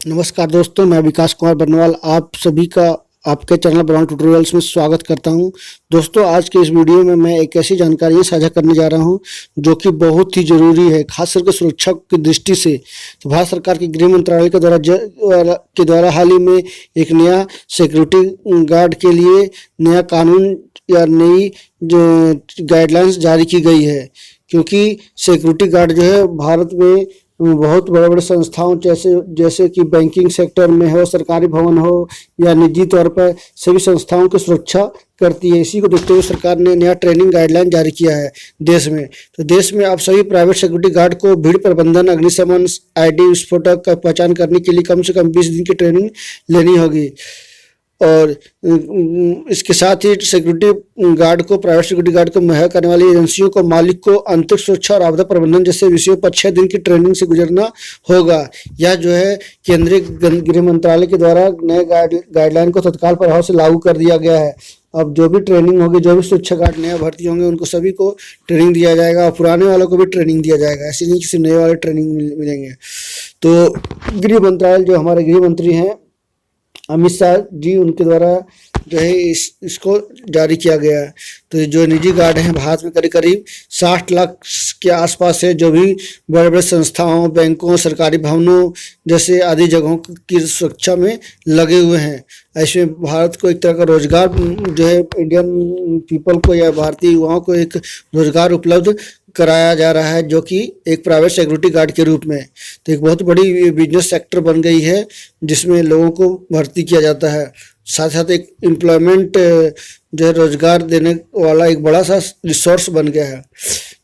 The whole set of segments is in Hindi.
नमस्कार दोस्तों, मैं विकास कुमार बरनवाल आप सभी का आपके चैनल ब्राउन ट्यूटोरियल्स में स्वागत करता हूं। दोस्तों, आज के इस वीडियो में मैं एक ऐसी जानकारी साझा करने जा रहा हूं जो कि बहुत ही ज़रूरी है, खास करके सुरक्षा की दृष्टि से। तो भारत सरकार के गृह मंत्रालय के द्वारा हाल ही में एक नया सिक्योरिटी गार्ड के लिए नया कानून या नई जो गाइडलाइंस जारी की गई है, क्योंकि सिक्योरिटी गार्ड जो है भारत में बहुत बड़े बड़े संस्थाओं जैसे कि बैंकिंग सेक्टर में हो, सरकारी भवन हो या निजी तौर पर सभी संस्थाओं की सुरक्षा करती है। इसी को देखते हुए सरकार ने नया ट्रेनिंग गाइडलाइन जारी किया है देश में। तो देश में अब सभी प्राइवेट सिक्योरिटी गार्ड को भीड़ प्रबंधन, अग्निशमन, आईडी विस्फोटक का पहचान करने के लिए कम से कम 20 दिन की ट्रेनिंग लेनी होगी। और इसके साथ ही सिक्योरिटी गार्ड को, प्राइवेट सिक्योरिटी गार्ड को मुहैया करने वाली एजेंसियों को, मालिक को आंतरिक सुरक्षा और आपदा प्रबंधन जैसे विषयों पर 6 दिन की ट्रेनिंग से गुजरना होगा। यह जो है केंद्रीय गृह मंत्रालय के द्वारा नए गाइडलाइन को तत्काल प्रभाव से लागू कर दिया गया है। अब जो भी ट्रेनिंग होगी, जो भी सुरक्षा गार्ड नया भर्ती होंगे, उनको सभी को ट्रेनिंग दिया जाएगा और पुराने वालों को भी ट्रेनिंग दिया जाएगा। ऐसे नहीं किसी नए वाले ट्रेनिंग मिलेंगे। तो गृह मंत्रालय, जो हमारे गृह मंत्री हैं अमित शाह जी, उनके द्वारा जो है इसको जारी किया गया है। तो जो निजी गार्ड हैं भारत में करीब करीब 60 लाख के आसपास है, जो भी बड़े बड़े संस्थाओं, बैंकों, सरकारी भवनों जैसे आदि जगहों की सुरक्षा में लगे हुए हैं। ऐसे भारत को एक तरह का रोजगार जो है इंडियन पीपल को या भारतीय युवाओं को एक रोजगार उपलब्ध कराया जा रहा है, जो कि एक प्राइवेट सिक्योरिटी गार्ड के रूप में। तो एक बहुत बड़ी बिजनेस सेक्टर बन गई है जिसमें लोगों को भर्ती किया जाता है। साथ साथ एक एम्प्लॉयमेंट जो है रोजगार देने वाला एक बड़ा सा रिसोर्स बन गया है।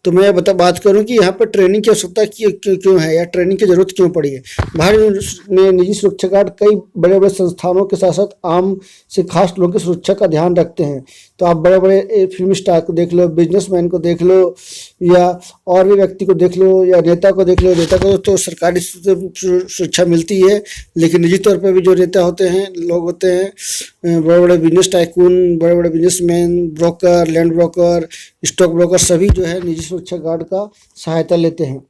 तो मैं बात करूं कि यहाँ पर ट्रेनिंग की आवश्यकता क्यों है या ट्रेनिंग की जरूरत क्यों पड़ी है। भारत में निजी सुरक्षा गार्ड कई बड़े बड़े संस्थानों के साथ साथ आम से खास लोगों की सुरक्षा का ध्यान रखते हैं। तो आप बड़े बड़े फिल्म स्टार को देख लो, बिजनेसमैन को देख लो, या और भी व्यक्ति को देख लो, या नेता को देख लो। नेता को तो सरकारी सुरक्षा मिलती है, लेकिन निजी तौर पर भी जो नेता होते हैं, लोग होते हैं, बड़े बड़े बिजनेस टाइकून, बड़े बड़े businessman, broker, land broker, stock broker, सभी जो है निजी सुरक्षा गार्ड का सहायता लेते हैं।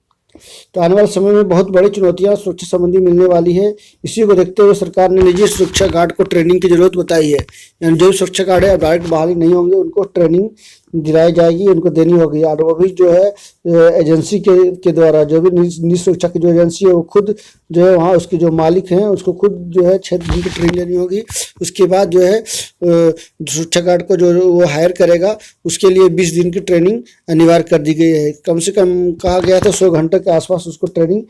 तो आने वाले समय में बहुत बड़ी चुनौतियां सुरक्षा संबंधी मिलने वाली है। इसी को देखते हुए सरकार ने निजी सुरक्षा गार्ड को ट्रेनिंग की जरूरत बताई है। यानी जो सुरक्षा गार्ड है डायरेक्ट बहाली नहीं होंगे, उनको ट्रेनिंग दिलाई जाएगी, उनको देनी होगी। और वो भी जो है एजेंसी के द्वारा, जो भी निजी सुरक्षा की जो एजेंसी है वो खुद जो है वहाँ उसके जो मालिक हैं उसको खुद जो है 6 दिन की ट्रेनिंग लेनी होगी। उसके बाद जो है सुरक्षा गार्ड को जो वो हायर करेगा उसके लिए 20 दिन की ट्रेनिंग अनिवार्य कर दी गई है। कम से कम कहा गया था 100 घंटे के आसपास उसको ट्रेनिंग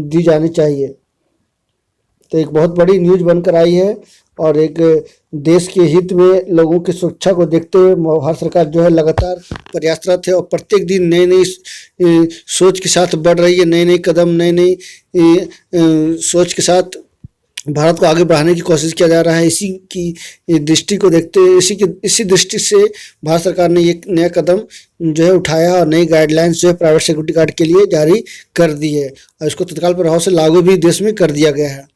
दी जानी चाहिए। तो एक बहुत बड़ी न्यूज बनकर आई है और एक देश के हित में लोगों की सुरक्षा को देखते हुए भारत सरकार जो है लगातार प्रयासरत है और प्रत्येक दिन नई नई सोच के साथ बढ़ रही है। नए नए कदम, नई नई सोच के साथ भारत को आगे बढ़ाने की कोशिश किया जा रहा है। इसी की दृष्टि को देखते हुए, इसी दृष्टि से भारत सरकार ने एक नया कदम जो है उठाया और नई गाइडलाइंस जो है प्राइवेट सिक्योरिटी गार्ड के लिए जारी कर दी है और इसको तत्काल प्रभाव से लागू भी देश में कर दिया गया है।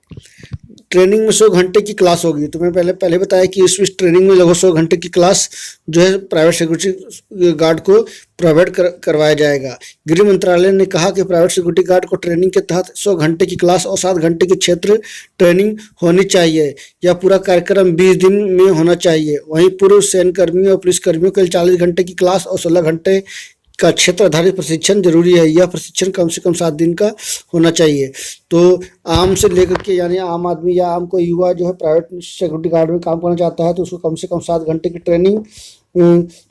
ट्रेनिंग में 100 घंटे की क्लास होगी। तो मैं पहले बताया कि इस ट्रेनिंग में लगभग 100 घंटे की क्लास जो है प्राइवेट सिक्योरिटी गार्ड को प्रोवाइड करवाया जाएगा। गृह मंत्रालय ने कहा कि प्राइवेट सिक्योरिटी गार्ड को ट्रेनिंग के तहत 100 घंटे की क्लास और 7 घंटे की क्षेत्र ट्रेनिंग होनी चाहिए। यह पूरा कार्यक्रम 20 दिन में होना चाहिए। वहीं पूर्व सैन्यकर्मियों और पुलिसकर्मियों के लिए 40 घंटे की क्लास और 16 घंटे का क्षेत्र आधारित प्रशिक्षण जरूरी है। यह प्रशिक्षण कम से कम 7 दिन का होना चाहिए। तो आम से लेकर के, यानी आम आदमी या आम कोई युवा जो है प्राइवेट सिक्योरिटी गार्ड में काम करना चाहता है तो उसको कम से कम 7 घंटे की ट्रेनिंग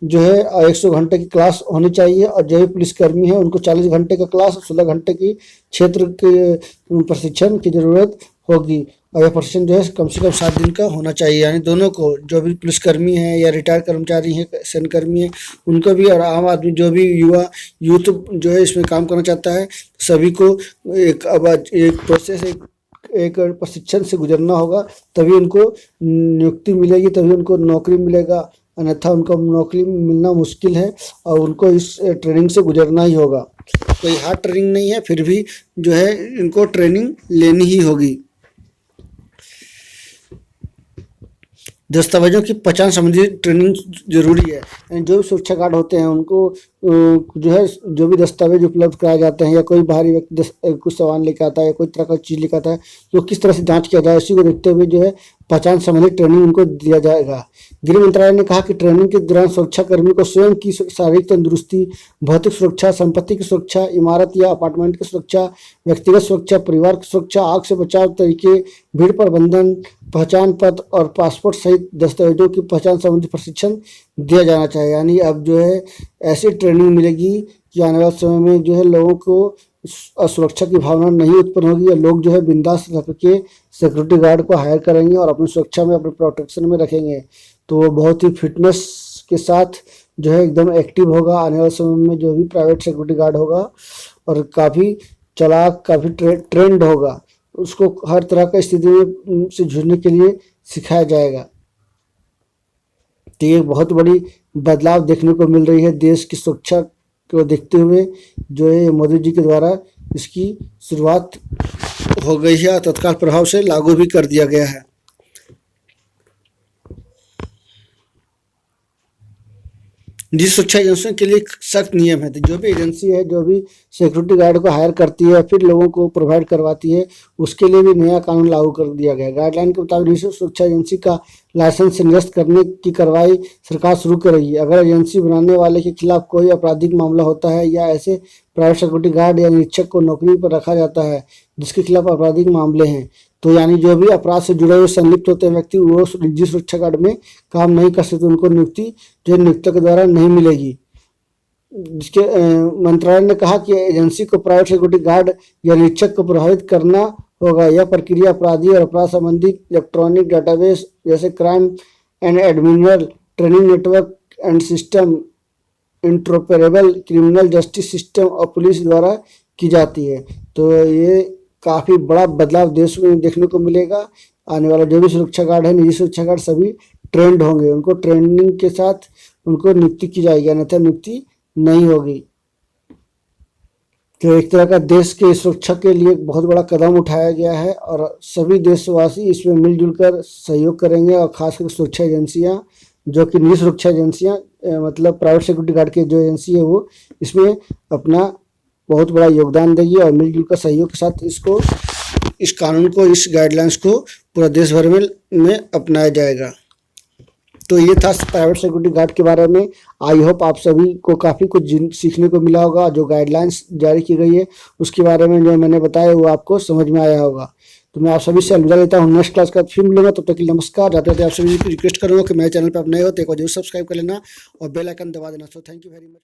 जो है 100 घंटे की क्लास होनी चाहिए। और जो भी पुलिसकर्मी है उनको 40 घंटे का क्लास और 16 घंटे की क्षेत्र के प्रशिक्षण की जरूरत होगी। और यह प्रशिक्षण जो है कम से कम 7 दिन का होना चाहिए। यानी दोनों को, जो भी पुलिसकर्मी हैं या रिटायर्ड कर्मचारी हैं, सैन्यकर्मी हैं, उनको भी, और आम आदमी जो भी यूथ जो है इसमें काम करना चाहता है, सभी को एक प्रोसेस, एक प्रशिक्षण से गुजरना होगा। तभी उनको नियुक्ति मिलेगी, तभी उनको नौकरी मिलेगा, अन्यथा उनको नौकरी मिलना मुश्किल है और उनको इस ट्रेनिंग से गुजरना ही होगा। कोई हार्ड ट्रेनिंग नहीं है, फिर भी जो है इनको ट्रेनिंग लेनी ही होगी। दस्तावेजों की पहचान संबंधी ट्रेनिंग जरूरी है। यानी जो भी सुरक्षा गार्ड होते हैं उनको जो है जो भी दस्तावेज उपलब्ध कराए जाते हैं या कोई बाहरी व्यक्ति कुछ सामान लेकर आता है या कोई तरह का चीज़ लेकर आता है तो किस तरह से जांच किया जाए, इसी को देखते हुए जो है पहचान संबंधी ट्रेनिंग उनको दिया जाएगा। गृह मंत्रालय ने कहा कि ट्रेनिंग के दौरान सुरक्षा कर्मी को स्वयं की शारीरिक तंदुरुस्ती, भौतिक सुरक्षा, संपत्ति की सुरक्षा, इमारत या अपार्टमेंट की सुरक्षा, व्यक्तिगत सुरक्षा, परिवार की सुरक्षा, आग से बचाव तरीके, भीड़ प्रबंधन, पहचान पत्र और पासपोर्ट सहित दस्तावेजों की पहचान संबंधी प्रशिक्षण दिया जाना चाहिए। यानी अब जो है ऐसी ट्रेनिंग मिलेगी कि आने वाले समय में जो है लोगों को असुरक्षा की भावना नहीं उत्पन्न होगी और लोग जो है बिंदास रह के सिक्योरिटी गार्ड को हायर करेंगे और अपनी सुरक्षा में, अपने प्रोटेक्शन में रखेंगे। तो वो बहुत ही फिटनेस के साथ जो है एकदम एक्टिव होगा आने वाले समय में जो भी प्राइवेट सिक्योरिटी गार्ड होगा, और काफ़ी चालाक, काफ़ी ट्रेंड होगा। उसको हर तरह का स्थिति में से जूझने के लिए सिखाया जाएगा। तो ये बहुत बड़ी बदलाव देखने को मिल रही है देश की सुरक्षा को देखते हुए, जो है मोदी जी के द्वारा इसकी शुरुआत हो गई है, तत्काल प्रभाव से लागू भी कर दिया गया है। निजी सुरक्षा एजेंसियों के लिए सख्त नियम है। तो जो भी एजेंसी है, जो भी सिक्योरिटी गार्ड को हायर करती है फिर लोगों को प्रोवाइड करवाती है, उसके लिए भी नया कानून लागू कर दिया गया है। गाइडलाइन के मुताबिक निजी सुरक्षा एजेंसी का लाइसेंस निरस्त करने की कार्रवाई सरकार शुरू करेगी। अगर एजेंसी बनाने वाले के खिलाफ कोई आपराधिक मामला होता है या ऐसे प्राइवेट सिक्योरिटी गार्ड या निरीक्षक को नौकरी पर रखा जाता है जिसके खिलाफ आपराधिक मामले हैं, तो यानी जो भी अपराध से जुड़े हुए संलिप्त होते हैं व्यक्ति, वो निजी सुरक्षा गार्ड में काम नहीं कर सकते, उनको नियुक्ति जो नियोक्ता के द्वारा नहीं मिलेगी। जिसके मंत्रालय ने कहा कि एजेंसी को प्राइवेट सिक्योरिटी गार्ड या निरीक्षक को प्रभावित करना होगा। यह प्रक्रिया अपराधी और अपराध संबंधी इलेक्ट्रॉनिक डेटाबेस जैसे क्राइम एंड एडमिनल training network and system, interoperable criminal justice system और पुलिस द्वारा की जाती है। तो ये काफ़ी बड़ा बदलाव देश में देखने को मिलेगा। आने वाला जो भी सुरक्षा गार्ड है, निजी सुरक्षा गार्ड सभी ट्रेंड होंगे, उनको ट्रेनिंग के साथ उनको नियुक्ति की जाएगी, अन्यथा नियुक्ति नहीं होगी। तो एक तरह का देश के सुरक्षा के लिए बहुत बड़ा कदम उठाया गया है और सभी देशवासी इसमें मिलजुल कर सहयोग करेंगे, और खासकर सुरक्षा एजेंसियां जो कि निजी सुरक्षा एजेंसियां मतलब प्राइवेट सिक्योरिटी गार्ड की जो एजेंसी है वो इसमें अपना बहुत बड़ा योगदान देगी और मिलजुल कर सहयोग के साथ इस कानून को, इस गाइडलाइंस को पूरा देश भर में अपनाया जाएगा। तो ये था प्राइवेट सिक्योरिटी गार्ड के बारे में। आई होप आप सभी को काफ़ी कुछ सीखने को मिला होगा। जो गाइडलाइंस जारी की गई है उसके बारे में जो मैंने बताया वो आपको समझ में आया होगा। तो मैं आप सभी से अलविदा लेता हूँ, नेक्स्ट क्लास का फिर मिलूंगा। तब तक के लिए नमस्कार। जाते जाते आप सभी को रिक्वेस्ट करूँगा कि मेरे चैनल पर आप नए हो तो एक बार जरूर सब्सक्राइब कर लेना और बेल आइकन दबा देना। So thank you very much.